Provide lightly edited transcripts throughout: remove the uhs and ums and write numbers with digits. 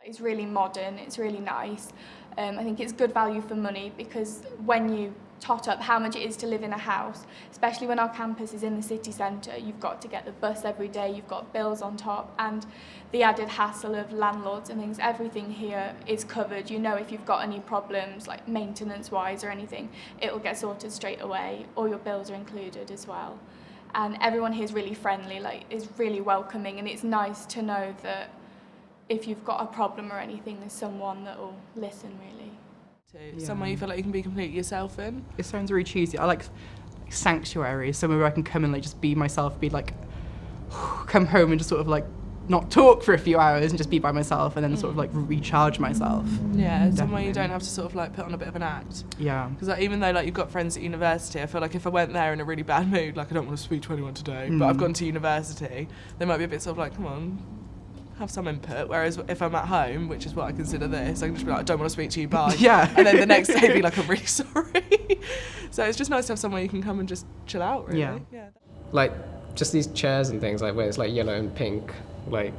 It's really modern, it's really nice. I think it's good value for money because when you tot up how much it is to live in a house, especially when our campus is in the city centre, you've got to get the bus every day, you've got bills on top, and the added hassle of landlords and things. Everything here is covered. You know, if you've got any problems, like maintenance-wise or anything, it'll get sorted straight away. All your bills are included as well. And everyone here is really friendly, like, is really welcoming, and it's nice to know that if you've got a problem or anything, there's someone that will listen, really. Somewhere you feel like you can be completely yourself in. It sounds really cheesy. I like sanctuary, somewhere where I can come and like just be myself, be like, come home and just sort of like not talk for a few hours and just be by myself and then sort of like recharge myself. Yeah, Definitely. somewhere you don't have to sort of like put on a bit of an act. Yeah. Because like, even though like you've got friends at university, I feel like if I went there in a really bad mood, like I don't want to speak to anyone today, but I've gone to university, they might be a bit sort of like, come on, have some input. Whereas if I'm at home, which is what I consider this, I can just be like, I don't want to speak to you, bye. Yeah. And then the next day be like, I'm really sorry. So it's just nice to have somewhere you can come and just chill out, really. Yeah. Like just these chairs and things, like where it's like yellow and pink, like,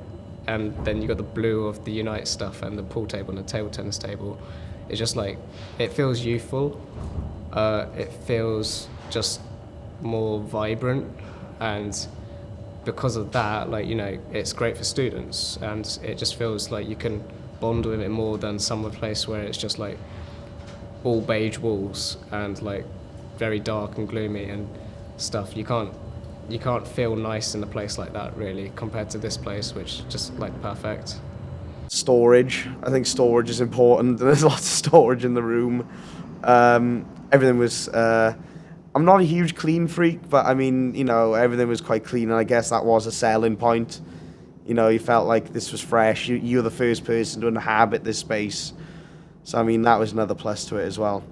and then you got the blue of the Unite stuff and the pool table and the table tennis table. It's just like, it feels youthful. It feels just more vibrant, and because of that, like, you know, it's great for students, and it just feels like you can bond with it more than some other place where it's just like all beige walls and like very dark and gloomy and stuff. You can't feel nice in a place like that, really, compared to this place, which is just like perfect. Storage. I think storage is important. There's lots of storage in the room. Everything was. I'm not a huge clean freak, but I mean, you know, everything was quite clean, and I guess that was a selling point. You know, you felt like this was fresh. You're the first person to inhabit this space, so I mean, that was another plus to it as well.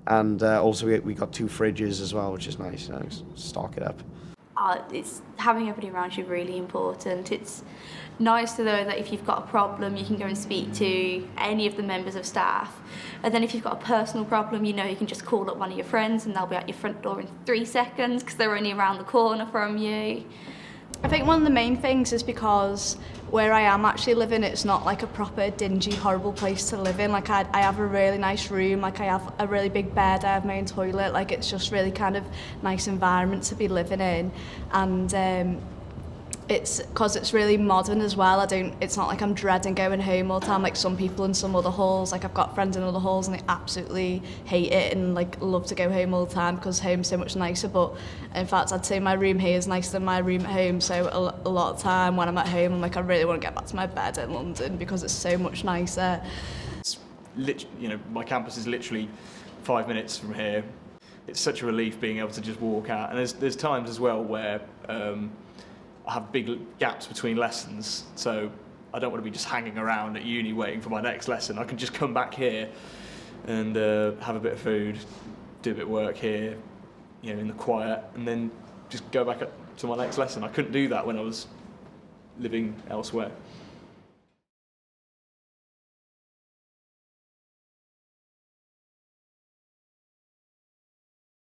And also, we got 2 fridges as well, which is nice. You know, stock it up. It's having everybody around you really important. It's nice to know that if you've got a problem, you can go and speak to any of the members of staff. And then if you've got a personal problem, you know you can just call up one of your friends and they'll be at your front door in 3 seconds because they're only around the corner from you. I think one of the main things is because where I am actually living, it's not like a proper dingy, horrible place to live in. Like I have a really nice room, like I have a really big bed, I have my own toilet, like it's just really kind of nice environment to be living in. And it's because it's really modern as well. It's not like I'm dreading going home all the time like some people in some other halls. Like I've got friends in other halls and they absolutely hate it and like love to go home all the time because home's so much nicer. But in fact, I'd say my room here is nicer than my room at home. So a lot of time when I'm at home, I'm like, I really want to get back to my bed in London because it's so much nicer. It's you know, my campus is literally 5 minutes from here. It's such a relief being able to just walk out. And there's times as well where I have big gaps between lessons, so I don't want to be just hanging around at uni waiting for my next lesson. I can just come back here and have a bit of food, do a bit of work here, you know, in the quiet, and then just go back up to my next lesson. I couldn't do that when I was living elsewhere.